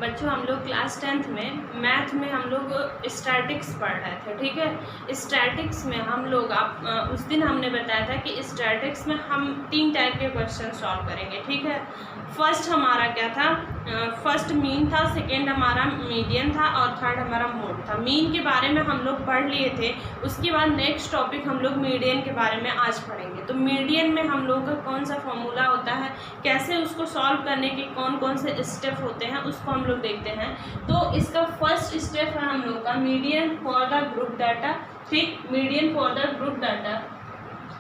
बच्चों हम लोग क्लास 10th में मैथ में हम लोग स्टैटिक्स पढ़ रहे थे, ठीक है। स्टैटिक्स में हम लोग उस दिन हमने बताया था कि स्टैटिक्स में हम 3 टाइप के क्वेश्चन सॉल्व करेंगे, ठीक है। फर्स्ट हमारा क्या था, फर्स्ट मीन था, सेकेंड हमारा मीडियन था और थर्ड हमारा मोड था। मीन के बारे में हम लोग पढ़ लिए थे। उसके बाद नेक्स्ट टॉपिक हम लोग मीडियन के बारे में आज पढ़ेंगे। तो मीडियन में हम लोग का कौन सा फॉर्मूला होता है, कैसे उसको सॉल्व करने के कौन कौन से स्टेप होते हैं, उसको हम लोग देखते हैं। तो इसका फर्स्ट स्टेप है हम लोग का median for the group data, ठीक। Median for the group data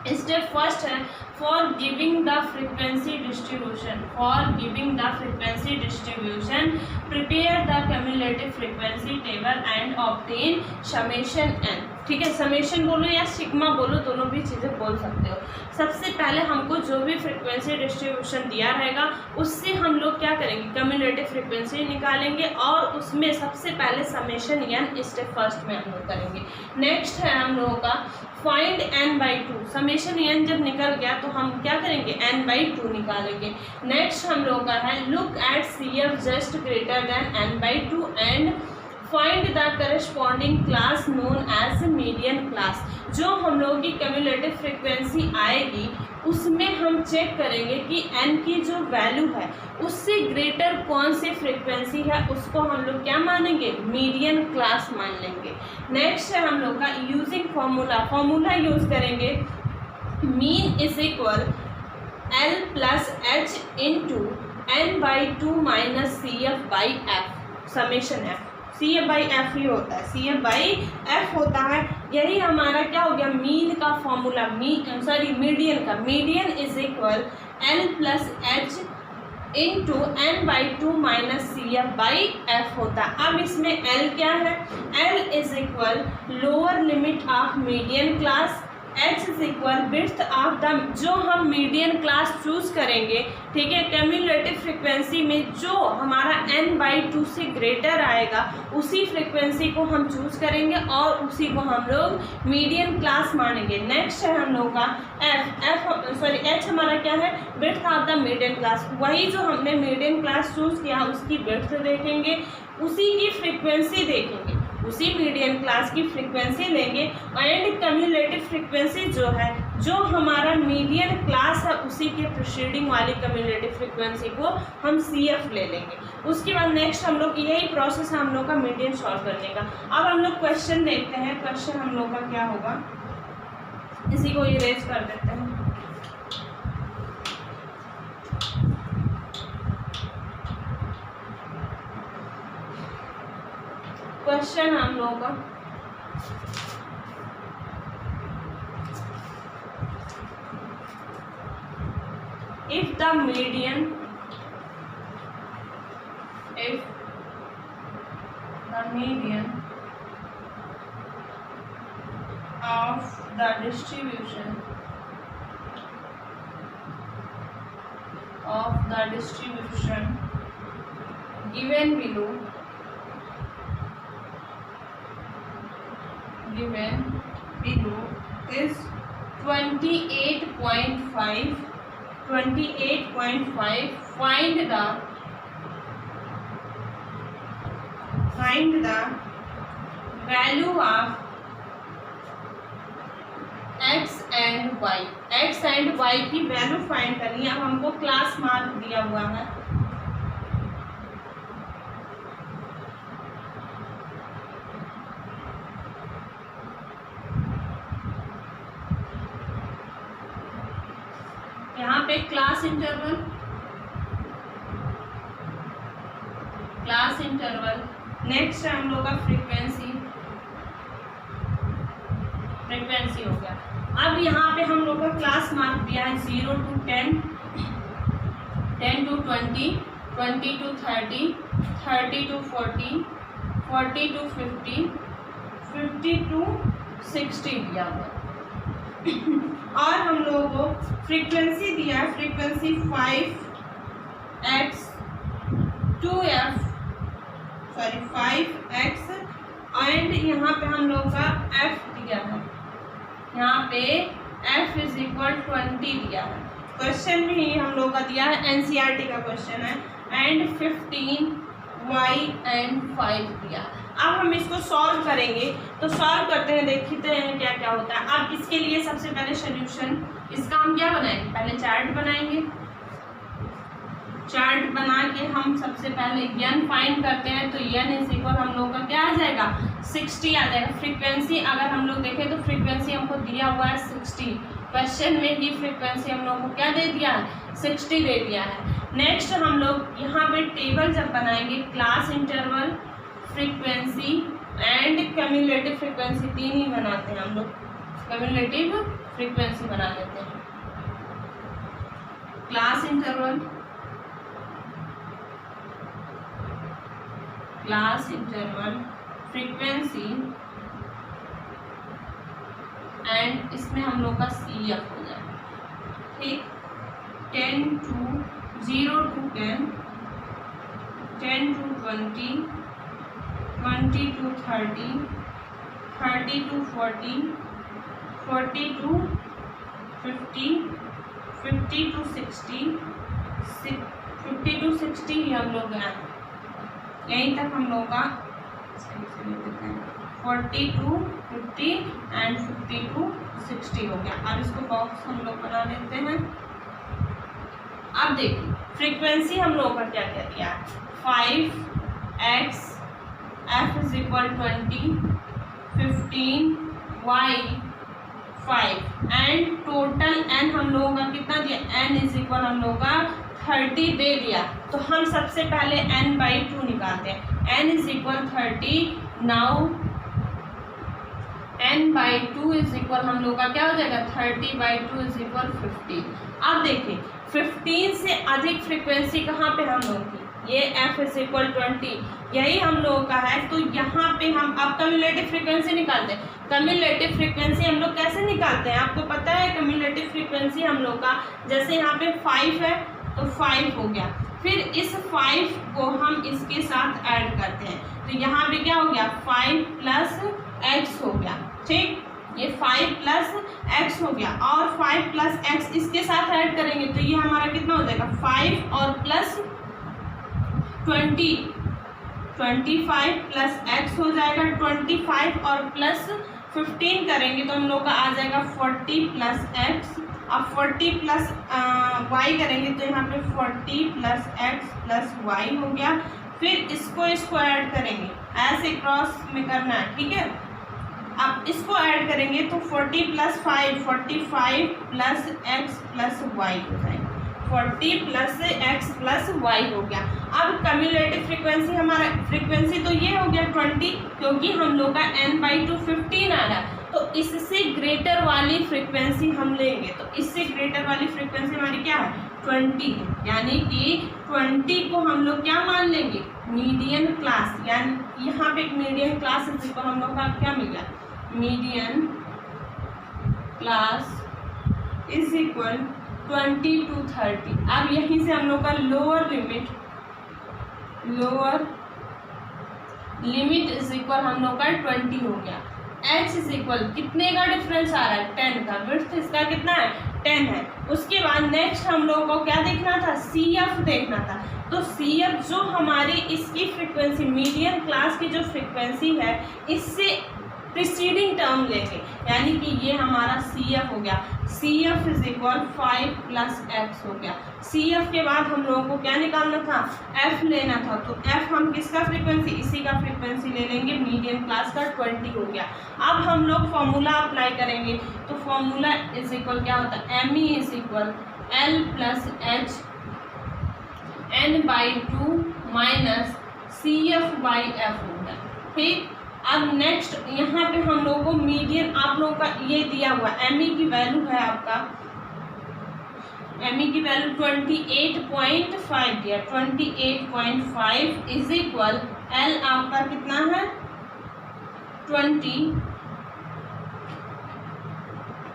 step first है for giving the frequency distribution. For giving the frequency distribution prepare the cumulative frequency table and obtain summation N, ठीक है। Summation बोलो या sigma बोलो, दोनों भी चीज़ें बोल सकते हो। सबसे पहले हमको जो भी फ्रीक्वेंसी डिस्ट्रीब्यूशन दिया रहेगा उससे हम लोग क्या करेंगे, क्यूमुलेटिव फ्रीक्वेंसी निकालेंगे और उसमें सबसे पहले समेशन एन स्टेप फर्स्ट में हम लोग करेंगे। नेक्स्ट है हम लोगों का फाइंड n/2। समेशन एन जब निकल गया तो हम क्या करेंगे, n/2 निकालेंगे। नेक्स्ट हम लोग का है look at CF just greater than n/2 and find the corresponding class known as median class. जो हम लोगों की क्यूमुलेटिव फ्रीक्वेंसी आएगी उसमें हम चेक करेंगे कि n की जो वैल्यू है उससे ग्रेटर कौन सी फ्रीक्वेंसी है, उसको हम लोग क्या मानेंगे, मीडियन क्लास मान लेंगे। नेक्स्ट है हम लोग का यूजिंग फॉर्मूला। फॉर्मूला यूज करेंगे mean is equal L plus H into n/2 minus CF/F summation F। CF/F ही होता है, CF/F होता है। यही हमारा क्या हो गया, मीन का फॉर्मूला, मीडियन का। Median is equal L plus H into n/2 minus CF/F होता है। अब इसमें L क्या है, L is equal lower limit of median class, H is equal width of the, जो हम मीडियन क्लास चूज करेंगे, ठीक है। क्यूमुलेटिव फ्रीक्वेंसी में जो हमारा n/2 से ग्रेटर आएगा उसी फ्रीक्वेंसी को हम चूज करेंगे और उसी को हम लोग मीडियन क्लास मानेंगे। नेक्स्ट है हम लोग का H हमारा क्या है, width of the median class. वही जो हमने मीडियन क्लास चूज किया उसकी विड्थ देखेंगे, उसी की फ्रीक्वेंसी देखेंगे, उसी मीडियन क्लास की फ्रीक्वेंसी लेंगे एंड क्यूमुलेटिव फ्रीक्वेंसी जो है, जो हमारा मीडियन क्लास है उसी के प्रीसीडिंग वाली क्यूमुलेटिव फ्रीक्वेंसी को हम CF ले लेंगे। उसके बाद नेक्स्ट हम लोग यही प्रोसेस है हम लोग का मीडियन सॉल्व करने का। अब हम लोग क्वेश्चन देखते हैं। क्वेश्चन हम लोग का क्या होगा, इसी को इरेज कर देते हैं। क्वेश्चन हम लोगों का if the median of the distribution given below is 28.5, find the value of x and y। x and y की वैल्यू फाइंड करनी है। अब हमको क्लास मार्क दिया हुआ है, यहाँ पे क्लास इंटरवल। नेक्स्ट है हम लोग का फ्रीक्वेंसी हो गया। अब यहाँ पे हम लोग का क्लास मार्क दिया है 0 to 10, 10 to 20, 20 to 30, 30 to 40, 40 to 50, 50 to 60 दिया हुआ। और हम लोगों को फ्रीक्वेंसी दिया है, फ्रीक्वेंसी 5x एंड यहाँ पे हम लोग का f दिया है, यहाँ पे f इज इक्वल 20 दिया है। क्वेश्चन में ही हम लोग का दिया है, NCERT का क्वेश्चन है, एंड 15 y एंड 5 दिया। अब हम इसको सॉल्व करेंगे, तो सॉल्व करते हैं, देखते हैं क्या क्या होता है। अब इसके लिए सबसे पहले सोल्यूशन, इसका हम क्या बनाएंगे, पहले चार्ट बनाएंगे। चार्ट बना के हम सबसे पहले n फाइंड करते हैं, तो n इज इक्वल हम लोग का क्या आ जाएगा, 60 आ जाएगा। फ्रीक्वेंसी अगर हम लोग देखें तो फ्रीक्वेंसी हमको दिया हुआ है 60, क्वेश्चन में ही फ्रीक्वेंसी हम लोग को क्या दे दिया है, 60 दे दिया है। नेक्स्ट हम लोग यहाँ पे टेबल जब बनाएंगे, class interval, frequency and cumulative frequency, तीन ही बनाते हैं हम लोग। क्यूमुलेटिव फ्रीक्वेंसी बना लेते हैं, class interval, class interval, frequency and इसमें हम लोग का CF हो जाए, ठीक। 10 to 0 to 10, 10 to 20, 20 to 30, 30 to 40, 40 to 50, 50 to 60, 50 to 60 ही हम लोग हैं, यहीं तक हम लोग का 40 to 50 एंड 50 to 60 हो गया। अब इसको बॉक्स हम लोग बना लेते हैं। अब देखिए फ्रीक्वेंसी हम लोगों का क्या क्या दिया है, 5x, f is equal 20, 15, y 5 and total n हम लोगों का कितना दिया, n इज इक्वल हम लोगों का 30 दे दिया। तो हम सबसे पहले n/2 निकालते हैं, n is equal 30। Now n/2 is equal हम लोग का क्या हो जाएगा, 30/2 इज इक्वल 15। अब देखिए 15 से अधिक फ्रीक्वेंसी कहाँ पे हम लोग की, ये f इज इक्वल 20, यही हम लोगों का है। तो यहाँ पे हम अब क्यूमुलेटिव फ्रीक्वेंसी निकालते हैं। क्यूमुलेटिव फ्रीक्वेंसी हम लोग कैसे निकालते हैं, आपको पता है क्यूमुलेटिव फ्रीक्वेंसी हम लोग का, जैसे यहाँ पे 5 है तो 5 हो गया, फिर इस 5 को हम इसके साथ ऐड करते हैं, तो यहाँ पे क्या हो गया, 5 प्लस x हो गया, ठीक। ये 5 प्लस x हो गया और 5 प्लस x इसके साथ ऐड करेंगे तो ये हमारा कितना हो जाएगा, 5 और प्लस 20, 25 प्लस x हो जाएगा 25 और प्लस 15 करेंगे तो हम लोग का आ जाएगा 40 प्लस x। अब 40 प्लस y करेंगे तो यहाँ पे 40 प्लस x प्लस y हो गया, फिर इसको ऐड करेंगे, ऐसे क्रॉस में करना है, ठीक है। अब इसको ऐड करेंगे तो 40 plus 5, 45 plus x plus y हो जाएगा, 40 प्लस x प्लस y हो गया। अब क्यूमुलेटिव फ्रीक्वेंसी, हमारा फ्रीक्वेंसी तो ये हो गया 20, क्योंकि हम लोग का n/2 15 आ रहा है, तो इससे ग्रेटर वाली फ्रीक्वेंसी हम लेंगे, तो इससे ग्रेटर वाली फ्रीक्वेंसी हमारी क्या है, 20, यानी कि 20 को हम लोग क्या मान लेंगे, मीडियन क्लास, यानी यहाँ पे एक मीडियन क्लास को हम लोग का क्या मिल गया, median class is equal 20 to 30। अब यहीं से हम लोग का लोअर लिमिट इज इक्वल हम लोग का 20 हो गया। h इज इक्वल कितने का डिफरेंस आ रहा है, 10 का, विड्थ इसका कितना है, 10 है। उसके बाद नेक्स्ट हम लोगों को क्या देखना था, CF देखना था। तो CF जो हमारी इसकी फ्रीक्वेंसी, मीडियन क्लास की जो फ्रीक्वेंसी है, इससे प्रीसीडिंग टर्म लेंगे, यानी कि ये हमारा CF हो गया, CF is equal 5 plus x हो गया। CF के बाद हम लोगों को क्या निकालना था, F लेना था, तो F हम किसका फ्रीक्वेंसी, इसी का फ्रीक्वेंसी ले लेंगे, मीडियन क्लास का 20 हो गया। अब हम लोग फॉर्मूला अप्लाई करेंगे, तो फॉर्मूला इज इक्वल क्या होता है, ME is equal L plus H n/2 minus CF/F हो गया, ठीक। अब नेक्स्ट यहाँ पे हम लोगों को मीडियन, आप लोगों का ये दिया हुआ ME की वैल्यू है, आपका ME की वैल्यू 28.5 दिया, 28.5 इज इक्वल L आपका कितना है,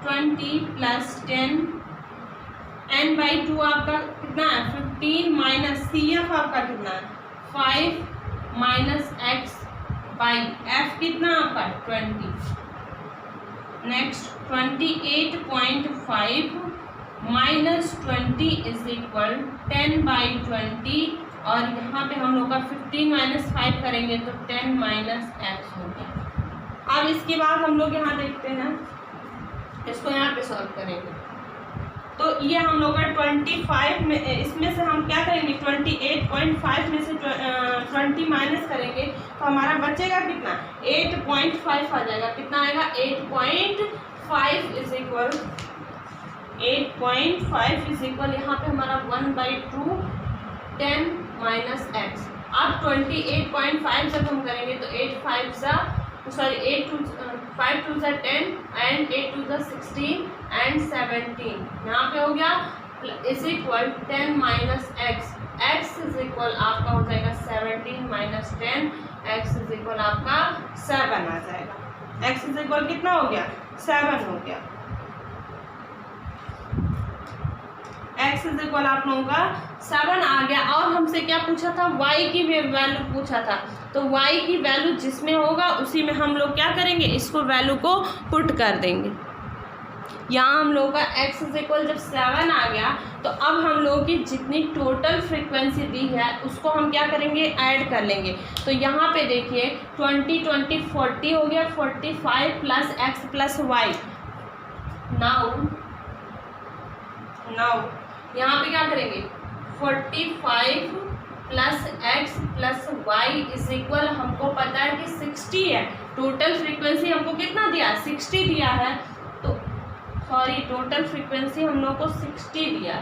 20 प्लस 10, n/2 आपका कितना है, 15 माइनस CF आपका कितना है, 5 माइनस x बाई f कितना आपका 20। नेक्स्ट 28.5 माइनस 20 इज इक्वल 10/20 और यहाँ पे हम लोग का 15 माइनस 5 करेंगे तो 10 माइनस एक्स हो गया। अब इसके बाद हम लोग यहाँ देखते हैं, इसको यहाँ पे सॉल्व करेंगे तो ये हम लोग का 25 में, इसमें से हम क्या करेंगे 28.5 में से 20 माइनस करेंगे तो हमारा बचेगा कितना 8.5 आ जाएगा। कितना आएगा 8.5 इज इक्वल 8.5 इज इक्वल यहाँ पे हमारा 1/2 10 माइनस एक्स। अब 28.5 जब हम करेंगे तो 8 2 10 एंड 8 2 16 एंड 17 यहाँ पे हो गया is equal 10 minus x. X is equal आपका हो जाएगा 17 माइनस 10, एक्स इज इक्वल आपका 7 आ जाएगा। एक्स इज इक्वल कितना हो गया 7 हो गया। एक्स इज इक्वल आप लोगों का 7 आ गया। और हमसे क्या पूछा था y की वैल्यू पूछा था, तो y की वैल्यू जिसमें होगा उसी में हम लोग क्या करेंगे इसको वैल्यू को पुट कर देंगे। यहाँ हम लोगों का x इज इक्वल जब 7 आ गया तो अब हम लोगों की जितनी टोटल फ्रीक्वेंसी दी है उसको हम क्या करेंगे ऐड कर लेंगे। तो यहाँ पे देखिए 20 20 40 हो गया, 45 plus x plus y. Now यहाँ पे क्या करेंगे 45 plus x plus y is equal, हमको पता है कि 60 है। टोटल फ्रीक्वेंसी हमको कितना दिया 60 दिया है, तो सॉरी टोटल फ्रीक्वेंसी हम लोग को 60 दिया।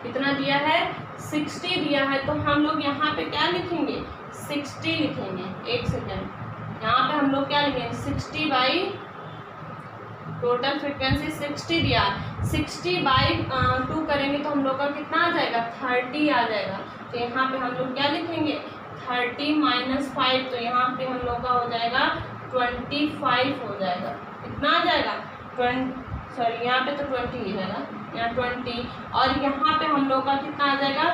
कितना दिया है 60 दिया है। तो हम लोग यहाँ पे क्या लिखेंगे 60 लिखेंगे। एक सेकेंड, यहाँ पे हम लोग क्या लिखेंगे 60 बाई टोटल फ्रीक्वेंसी 60 दिया, 60 बाई 2 करेंगे तो हम लोग का कितना आ जाएगा 30 आ जाएगा। तो यहाँ पे हम लोग क्या लिखेंगे 30 माइनस 5, तो यहाँ पे हम लोग का हो जाएगा 25 हो जाएगा। कितना आ जाएगा 20, सॉरी यहाँ पे तो 20 ही जाएगा, यहाँ 20। और यहाँ पे हम लोग का कितना आ जाएगा,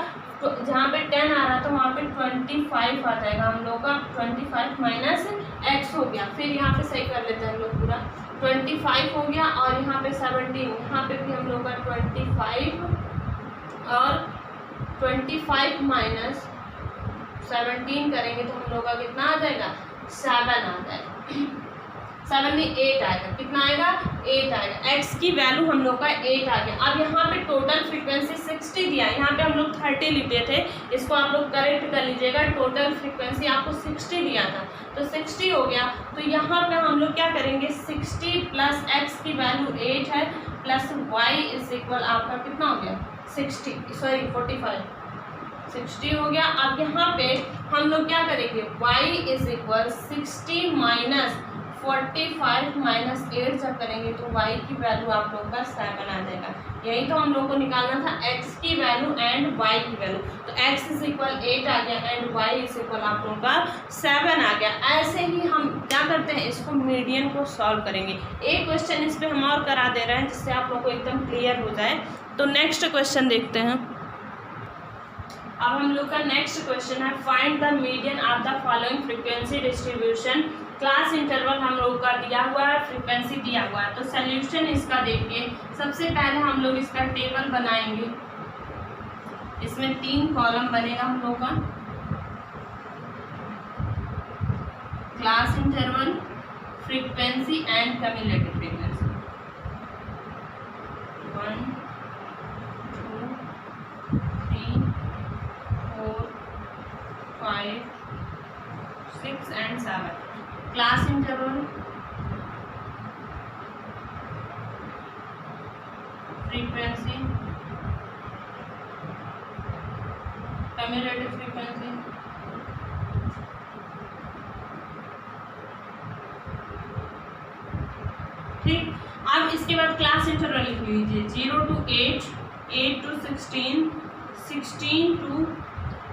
तो जहाँ पे 10 आ रहा था वहाँ पे 25 आ जाएगा हम लोग का। 25 माइनस एक्स हो गया। फिर यहाँ पे सही कर लेते हैं हम लोग पूरा 25 हो गया। और यहाँ पे 17, यहाँ पे भी हम लोग का 25 और 25 माइनस 17 करेंगे तो हम लोग का कितना आ जाएगा 7 आ जाएगा। 7 में 8 आएगा। कितना आएगा 8 आएगा। x की वैल्यू हम लोग का 8 आ गया। अब यहाँ पे टोटल फ्रीक्वेंसी 60 दिया, यहाँ पे हम लोग 30 लिखते थे, इसको आप लोग करेक्ट कर लीजिएगा। टोटल फ्रीक्वेंसी आपको 60 दिया था तो 60 हो गया। तो यहाँ पे हम लोग क्या करेंगे 60 प्लस x की वैल्यू 8 है प्लस y इज इक्वल आपका कितना हो गया 45 60 हो गया। अब यहाँ पे हम लोग क्या करेंगे y is equal 60 minus 45 minus 8 जब करेंगे तो y की वैल्यू आप लोग का 7 आ जाएगा। यही तो हम लोग को निकालना था x की वैल्यू एंड y की वैल्यू। तो x इज इक्वल 8 आ गया एंड y इज इक्वल आप लोग का 7 आ गया। ऐसे ही हम क्या करते हैं इसको मीडियन को सॉल्व करेंगे। एक क्वेश्चन इस पर हम और करा दे रहे हैं जिससे आप लोग को एकदम क्लियर हो जाए। तो नेक्स्ट क्वेश्चन देखते हैं। अब हम लोग का नेक्स्ट क्वेश्चन है find the median of the following frequency distribution. Class interval हम लोग का दिया हुआ है, फ्रीक्वेंसी दिया हुआ है। तो सॉल्यूशन इसका देखिए, सबसे पहले हम लोग इसका टेबल बनाएंगे। इसमें 3 कॉलम बनेगा हम लोग का। Class interval, frequency and cumulative frequency. 1 2 3 4 5 6 and 7। Class interval, frequency, cumulative frequency, ठीक। अब इसके बाद क्लास इंटरवल लिख लीजिए 0 to 8, 8 to 16, 16 to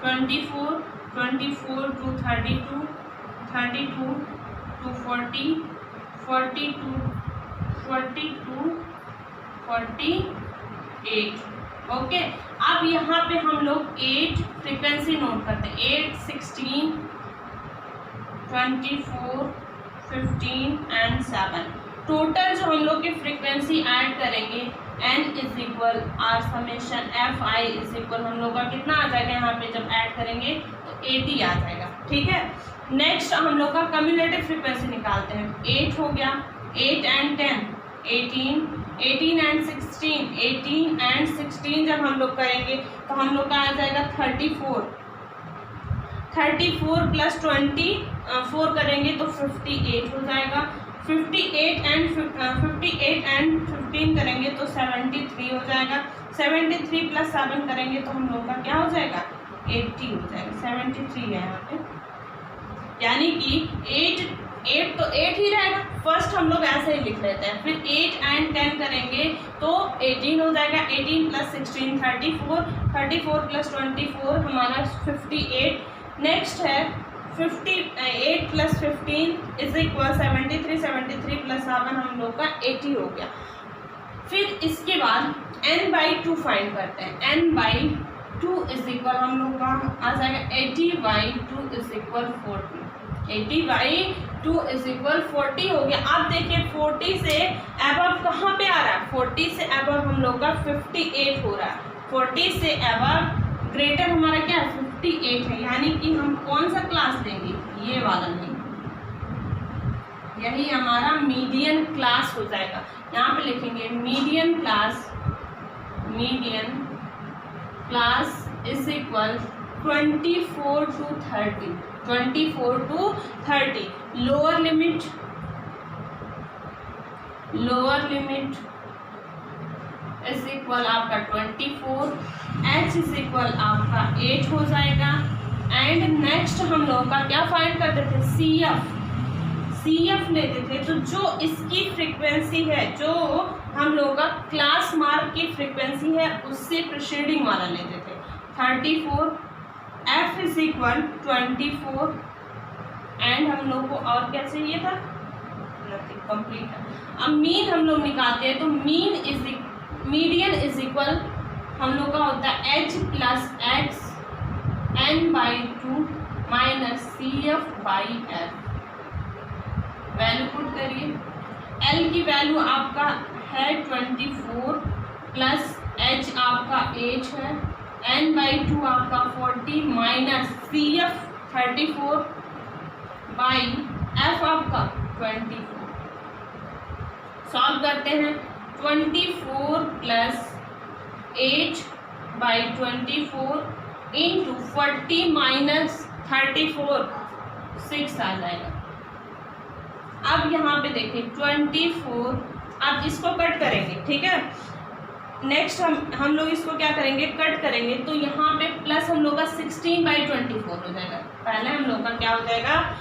24, 24 to 32, 32 to 40, 40 to 48। Okay. अब यहाँ पे हम लोग 8 फ्रीक्वेंसी नोट करते हैं। 8, 16, 24, 15 एंड 7। टोटल जो हम लोग की फ्रीक्वेंसी ऐड करेंगे n is equal r summation f i is equal हम लोग का कितना आ जाएगा, यहाँ पे जब ऐड करेंगे तो 80 आ जाएगा। ठीक है, नेक्स्ट हम लोग का कम्युलेटिव फ्रीक्वेंसी निकालते हैं। 8 हो गया, 8 एंड 10 18, 18 एंड 16, 18 एंड 16 जब हम लोग करेंगे तो हम लोग का आ जाएगा 34, 34 प्लस 24 करेंगे तो 58 हो जाएगा। 58 एंड 15 करेंगे तो 73 हो जाएगा। 73 प्लस 7 करेंगे तो हम लोग का क्या हो जाएगा, 80 हो जाएगा। 73 है यहाँ पे, यानी कि 8 तो 8 ही रहेगा। फर्स्ट हम लोग ऐसे ही लिख लेते हैं, फिर 8 एंड 10 करेंगे तो 18 हो जाएगा। 18 प्लस 16 34, 34 प्लस 24 हमारा 58। नेक्स्ट है 58 प्लस 15 इज इक्वल 73, 73 प्लस 7 हम लोग का 80 हो गया। फिर इसके बाद n/2 फाइंड करते हैं। n/2 इज इक्वल हम लोग का आ जाएगा 80/2 इज इक्वल 40। 80/2 इज इक्वल 40 हो गया। अब देखिए 40 से अबव कहाँ पे आ रहा है, 40 से अबव हम लोग का 58 हो रहा है। 40 से अबव ग्रेटर हमारा क्या है, 58 है, यानी कि हम कौन सा क्लास लेंगे, ये वाला लेंगे, यही हमारा मीडियन क्लास हो जाएगा। यहाँ पे लिखेंगे median class is equal 24 to 30, 24 to 30। Lower limit is equal आपका 24, h इज इक्वल आपका 8 हो जाएगा। एंड नेक्स्ट हम लोग का क्या फाइंड करते थे, CF लेते थे। तो जो इसकी फ्रीक्वेंसी है, जो हम लोग का क्लास मार्क की फ्रीक्वेंसी है, उससे प्रीसीडिंग वाला लेते थे 34, f इज इक्वल 24। एंड हम लोग को और क्या चाहिए था, कंप्लीट है। अब मीन हम लोग निकालते हैं, तो मीडियन इज इक्वल हम लोग का होता है h plus x n/2 minus CF/f। Value put करिए, L की वैल्यू आपका है 24 प्लस h आपका 8 है, n/2 आपका 40 माइनस CF 34 बाई f आपका 24। सॉल्व करते हैं, 24 प्लस 8/24 इंटू 40 माइनस 34 6 आ जाएगा। अब यहाँ पे देखिए 24, अब इसको कट करेंगे, ठीक है। नेक्स्ट हम लोग इसको क्या करेंगे, कट करेंगे, तो यहाँ पे प्लस हम लोग का 16/24 हो जाएगा। पहले हम लोग का क्या हो जाएगा,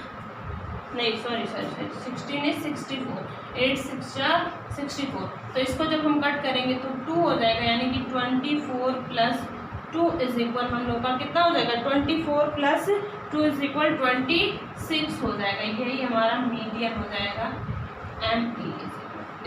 नहीं सॉरी 16 is 64, 8 6 64। तो इसको जब हम कट करेंगे तो 2 हो जाएगा, यानी कि 24 प्लस 2 इज इक्वल हम लोग का कितना हो जाएगा, 24 प्लस 2 इज इक्वल 26 हो जाएगा। यही हमारा मीडियन हो जाएगा MP।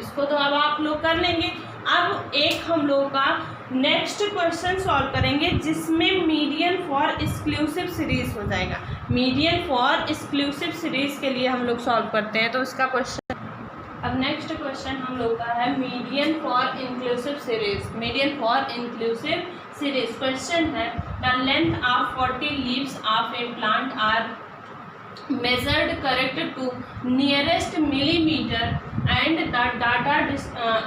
इसको तो अब आप लोग कर लेंगे। अब एक हम लोग का नेक्स्ट क्वेश्चन सॉल्व करेंगे जिसमें मीडियन फॉर एक्सक्लूसिव सीरीज हो जाएगा। मीडियन फॉर एक्सक्लूसिव सीरीज के लिए हम लोग सॉल्व करते हैं, तो इसका क्वेश्चन, अब नेक्स्ट क्वेश्चन हम लोग का है median for inclusive series. Median for inclusive series question है, the length of 40 leaves of a plant are measured correct to nearest millimeter and the data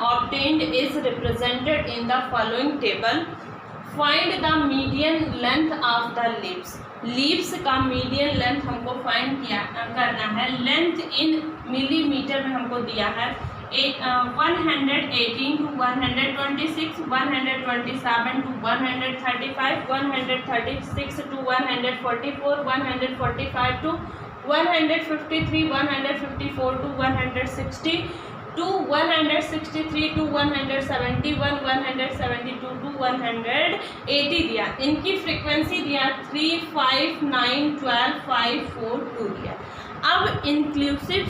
obtained is represented in the following table. Find the median length of the leaves. Leaves का median length हमको find करना है। Length in millimetre में हमको दिया है 118 to 126, 127 to 135, 136 to 144, 145 to 153, 154 to 160 to 163 to 171, 172 to 180 दिया। इनकी फ्रीक्वेंसी दिया 3, 5, 9, 12, 5, 4, 2 दिया। अब इंक्लूसिव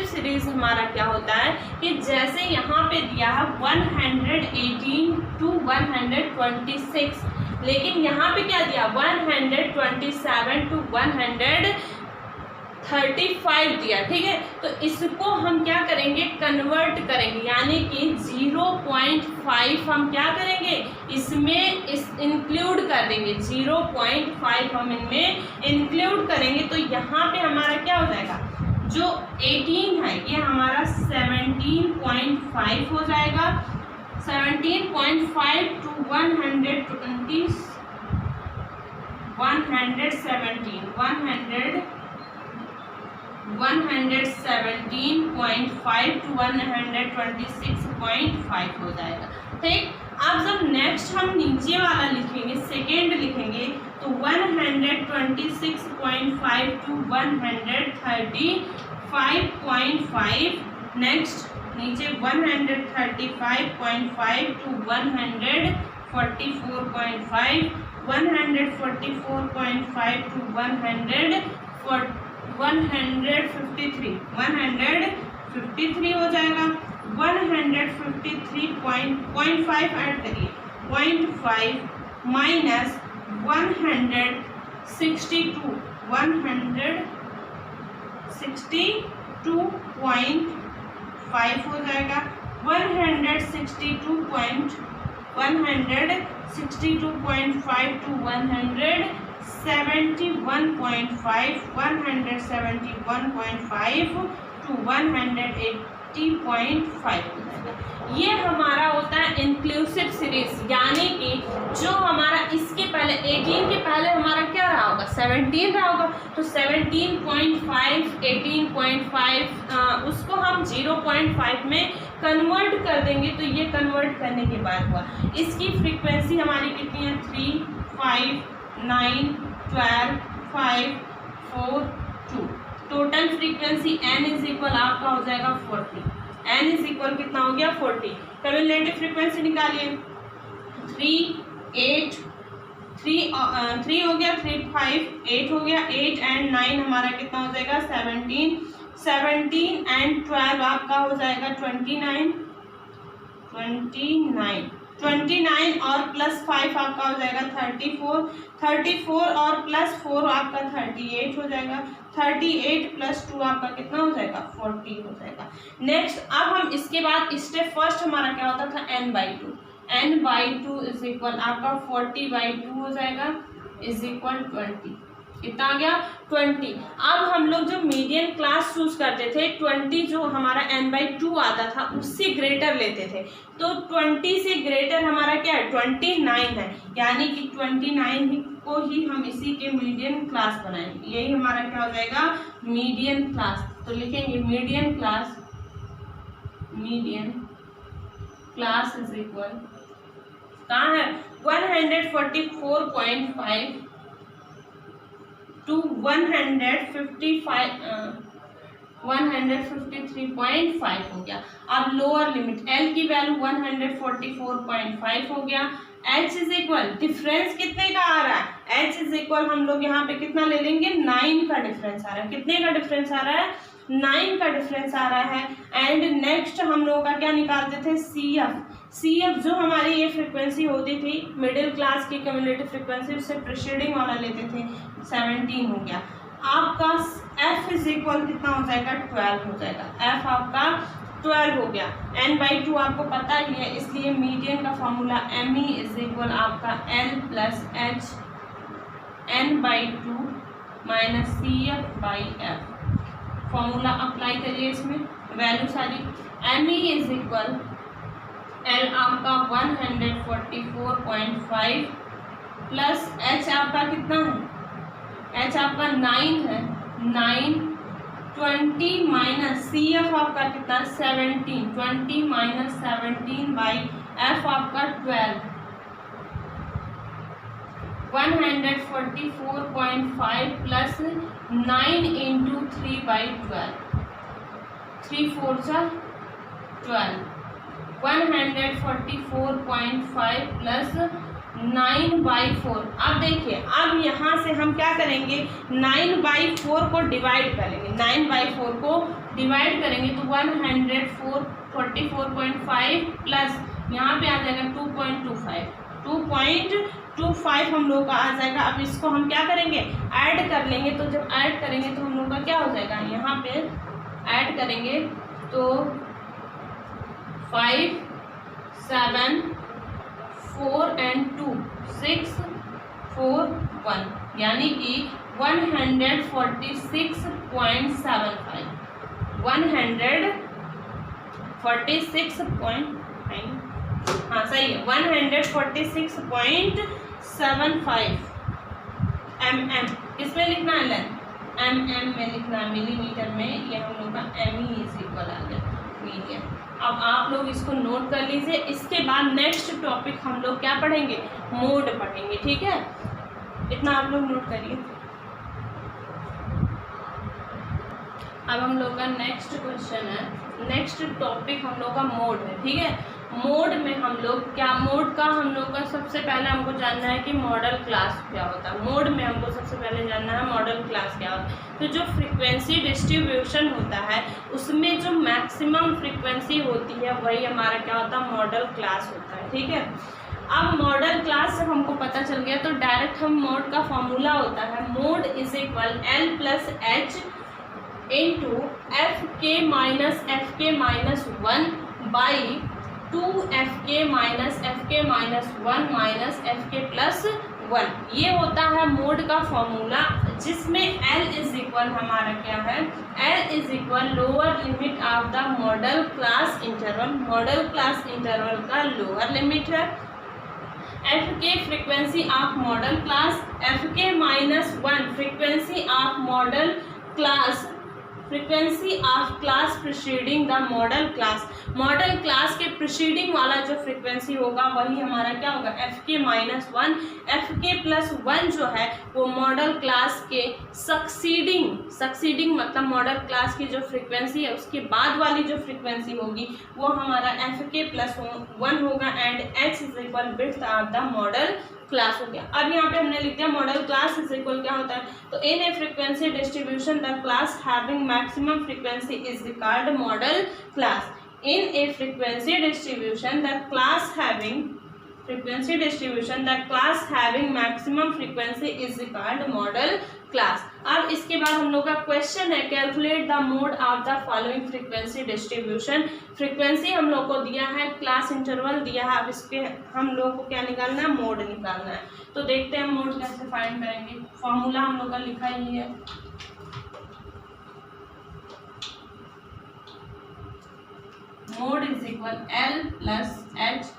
सीरीज हमारा क्या होता है कि जैसे यहाँ पे दिया है 118 to 126, लेकिन यहाँ पे क्या दिया 127 to 35 दिया, ठीक है। तो इसको हम क्या करेंगे, कन्वर्ट करेंगे, यानी कि 0.5 हम क्या करेंगे, इसमें इंक्लूड कर देंगे, 0.5 हम इनमें इंक्लूड करेंगे। तो यहाँ पे हमारा क्या हो जाएगा, जो 18 है ये हमारा 17.5 हो जाएगा। 17.5 टू 117 117.5 टू 126.5 हो जाएगा, ठीक। अब जब नेक्स्ट हम नीचे वाला लिखेंगे, सेकेंड लिखेंगे, तो 126.5 टू 135.5, नेक्स्ट नीचे 135.5 टू 144.5, 144.5 टू 153 हो जाएगा। 153.5 ऐड करिए, 0.5 माइनस 162.5 हो जाएगा। 162.5 टू 171.5, 171.5 टू 180.5 हो जाएगा। ये हमारा होता है इंक्लूसिव सीरीज, यानी कि जो हमारा इसके पहले 18 के पहले हमारा क्या रहा होगा, 17 रहा होगा। तो 17.5, 18.5 उसको हम 0.5 में कन्वर्ट कर देंगे। तो ये कन्वर्ट करने के बाद हुआ, इसकी फ्रीक्वेंसी हमारी कितनी है, 3, 5, 9, 12, 5, 4, 2। Total frequency n is equal आपका हो जाएगा 40। n इज इक्वल कितना हो गया, 40। कम्युलेटिव फ्रीक्वेंसी निकालिए, 3, 8, 3 हो गया, 3, 5, 8 हो गया, 8 एंड 9 हमारा कितना हो जाएगा, 17 एंड 12 आपका हो जाएगा 29 और प्लस 5 आपका हो जाएगा 34 और प्लस 4 आपका 38 हो जाएगा। 38 प्लस 2 आपका कितना हो जाएगा, 40 हो जाएगा। नेक्स्ट अब हम इसके बाद स्टेप फर्स्ट हमारा क्या होता था, n/2 इज इक्वल आपका 40/2 हो जाएगा, इज इक्वल 20। कितना आ गया, 20। अब हम लोग जो मीडियन क्लास चूज करते थे, 20 जो हमारा n/2 आता था उससे ग्रेटर लेते थे। तो 20 से ग्रेटर हमारा क्या है, 29 है, यानी कि 29 को ही हम इसी के मीडियन क्लास बनाएंगे। यही हमारा क्या हो जाएगा, मीडियन क्लास। तो लिखेंगे मीडियन क्लास इज इक्वल, कहाँ है, 144.5 टू 153.5 हो गया। अब लोअर लिमिट L की वैल्यू 144.5 हो गया। H इज इक्वल, डिफरेंस कितने का आ रहा है, H इज इक्वल हम लोग यहाँ पे कितना ले लेंगे, 9 का डिफरेंस आ रहा है। कितने का डिफरेंस आ रहा है, 9 का डिफरेंस आ रहा है। एंड नेक्स्ट हम लोगों का क्या निकालते थे, CF जो हमारी ये फ्रिक्वेंसी होती थी मिडिल क्लास की कम्युलेटिव फ्रिक्वेंसी, उससे प्रीसीडिंग वाला लेते थे, 17 हो गया। आपका F इज इक्वल कितना हो जाएगा, 12 हो जाएगा। F आपका 12 हो गया। n/2 आपको पता ही है, इसलिए मीडियन का फॉर्मूला ME इज इक्वल आपका L plus H n/2 minus CF/F। Formula apply करिए, इसमें वैल्यू सारी। ME इज इक्वल L आपका 144.5 प्लस H आपका कितना है, H आपका 9 है, 9 20 माइनस CF आपका कितना, 17, 20 माइनस 17/F आपका 12, 144.5 प्लस 9 इंटू 3/12, 3 4 जा 12, 144.5 प्लस 9/4। अब देखिए, अब यहाँ से हम क्या करेंगे, 9/4 को डिवाइड करेंगे, 9/4 को डिवाइड करेंगे तो 144.5 प्लस यहाँ पे आ जाएगा 2.25 25 हम लोग का आ जाएगा। अब इसको हम क्या करेंगे, ऐड कर लेंगे। तो जब ऐड करेंगे तो हम लोग का क्या हो जाएगा, यहाँ पे ऐड करेंगे तो 5 7 4 एंड 2 6 4 1 यानी कि 146.75 146.9 हाँ सही है 146.75 mm। किसमें लिखना है लेंथ, mm में लिखना है, मिलीमीटर में। ये हम लोग का ME इज इक्वल आ गया मीडियम। अब आप लोग इसको नोट कर लीजिए। इसके बाद नेक्स्ट टॉपिक हम लोग क्या पढ़ेंगे, मोड पढ़ेंगे, ठीक है। इतना आप लोग नोट करिए। अब हम लोग का नेक्स्ट क्वेश्चन है, नेक्स्ट टॉपिक हम लोग का मोड है, ठीक है। मोड में हम लोग क्या, मोड का हम लोग का सबसे पहले हमको जानना है कि मॉडल क्लास क्या होता है। मोड में हमको सबसे पहले जानना है मॉडल क्लास क्या होता है। तो जो फ्रीक्वेंसी डिस्ट्रीब्यूशन होता है उसमें जो मैक्सिमम फ्रीक्वेंसी होती है वही हमारा क्या होता है, मॉडल क्लास होता है, ठीक है। अब मॉडल क्लास से हमको पता चल गया तो डायरेक्ट हम मोड का फॉर्मूला होता है, mode is equal L plus H into FK minus FK minus 1 by 2FK minus FK minus 1 minus FK plus 1। ये होता है मोड का फॉर्मूला, जिसमें L इज इक्वल हमारा क्या है, L is equal lower limit of the model class interval. Model class interval का lower limit है FK frequency of model class, FK minus 1 frequency of model class, frequency of class preceding the model class. Model class के preceding वाला जो frequency होगा वही हमारा क्या होगा, FK माइनस 1। FK प्लस 1 जो है वो मॉडल क्लास के सक्सीडिंग मतलब मॉडल क्लास की जो फ्रीक्वेंसी है उसके बाद वाली जो फ्रीक्वेंसी होगी वो हमारा FK प्लस 1 होगा and H is equal width of the model class हो गया। अब यहाँ पे हमने लिख दिया मॉडल क्लास इज इक्वल क्या होता है, तो in a frequency distribution the class having maximum frequency is called modal class. In a frequency distribution the class having maximum frequency is called modal class. अब इसके बाद हम लोग का क्वेश्चन है, calculate the mode of the following frequency distribution. Frequency हम लोग को दिया है, क्लास इंटरवल दिया है, अब इसके हम लोग को क्या निकालना है, मोड निकालना है। तो देखते हैं मोड कैसे फाइंड करेंगे। फॉर्मूला हम लोग का लिखा ही है, mode is equal L plus H,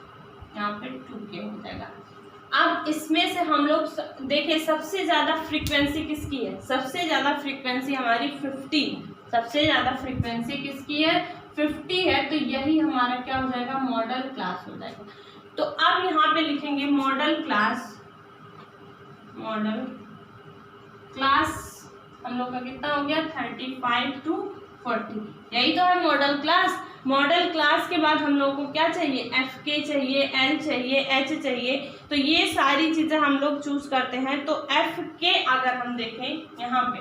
यहाँ पे 2K हो जाएगा। अब इसमें से हम लोग देखिए सबसे ज़्यादा फ्रीक्वेंसी किसकी है, सबसे ज़्यादा फ्रीक्वेंसी हमारी 50, सबसे ज़्यादा फ्रीक्वेंसी किसकी है, 50 है। तो यही हमारा क्या हो जाएगा, मॉडल क्लास हो जाएगा। तो अब यहाँ पे लिखेंगे मॉडल क्लास हम लोग का कितना हो गया, 35 to 40, यही तो है मॉडल क्लास। मॉडल क्लास के बाद हम लोग को क्या चाहिए, FK चाहिए, L चाहिए, H चाहिए। तो ये सारी चीज़ें हम लोग चूज करते हैं। तो FK अगर हम देखें यहाँ पे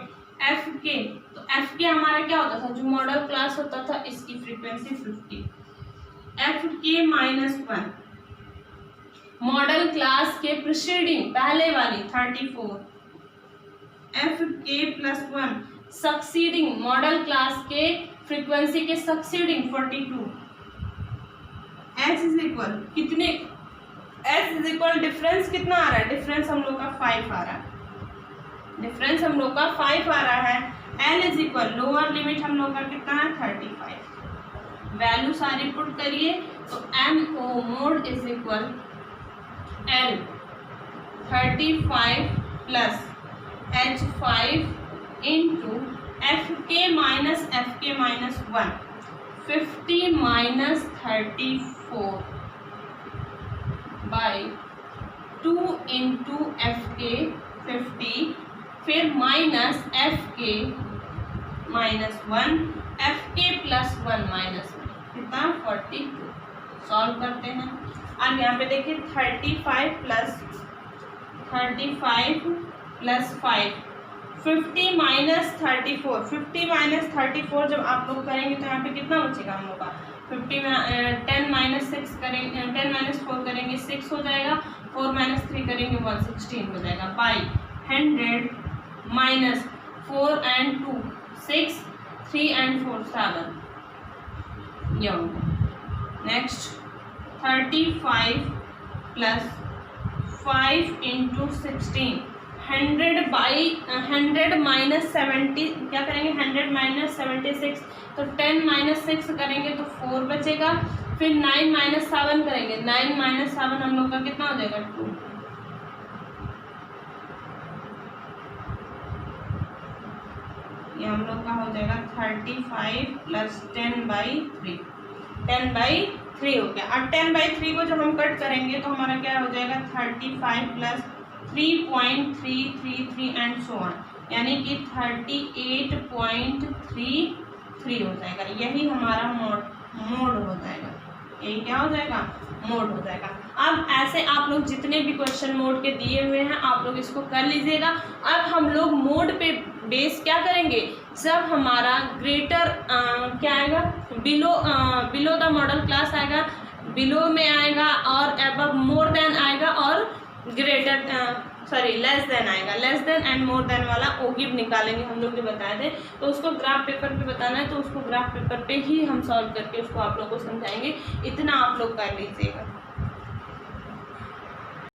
FK, तो FK हमारा क्या होता था, जो मॉडल क्लास होता था इसकी frequency 50, FK minus 1 model class के प्रीसीडिंग पहले वाली 34, FK plus 1 succeeding model class के फ्रीक्वेंसी के सक्सीडिंग 42। H इज इक्वल कितने, H इज इक्वल डिफरेंस कितना आ रहा है, डिफरेंस हम लोग का 5 आ रहा है, डिफरेंस हम लोग का 5 आ रहा है। L is equal lower limit हम लोग का कितना है, 35। वैल्यू सारी पुट करिए तो MO mode is equal L 35 plus H5 into FK minus 1 50 minus 34 by 2 into FK 50 फिर minus FK minus 1 FK plus 1 minus 1 कितना 42। सॉल्व करते हैं। अब यहाँ पे देखिए 35 प्लस 5 50 माइनस 34, 50 माइनस 34 जब आप लोग करेंगे तो यहाँ पे कितना बचेगा हम लोग का, 50 में 10 माइनस 6 करेंगे, 10 माइनस 4 करेंगे 6 हो जाएगा। 4 माइनस 3 करेंगे 116 हो जाएगा, बाई 100 माइनस 4 and 2 6, 3 and 4 7, ये होगा। नेक्स्ट 35 प्लस 5 इंटू 16, 100 माइनस 70 क्या करेंगे, 100 माइनस 76, तो 10 माइनस 6 करेंगे तो 4 बचेगा, फिर 9 माइनस 7 करेंगे, 9 माइनस 7 हम लोग का कितना हो जाएगा 2, ये हम लोग का हो जाएगा 35 प्लस 10/3, 10/3 हो गया। अब 10/3 को जब हम कट करेंगे तो हमारा क्या हो जाएगा 35 प्लस 3.333 एंड सो ऑन, यानी कि 38.33 हो जाएगा। यही हमारा मोड हो जाएगा, यही क्या हो जाएगा, मोड हो जाएगा। अब ऐसे आप लोग जितने भी क्वेश्चन मोड के दिए हुए हैं आप लोग इसको कर लीजिएगा। अब हम लोग मोड पे बेस क्या करेंगे, जब हमारा ग्रेटर क्या आएगा, बिलो द मॉडल क्लास आएगा, बिलो में आएगा और अबव मोर देन आएगा और ग्रेटर लेस देन आएगा, less than and more than वाला ओगिव निकालेंगे हम लोग जो बताए थे। तो उसको ग्राफ पेपर पे बताना है तो उसको ग्राफ पेपर पे ही हम सॉल्व करके उसको आप लोग को समझाएंगे, इतना आप लोग कर लीजिएगा।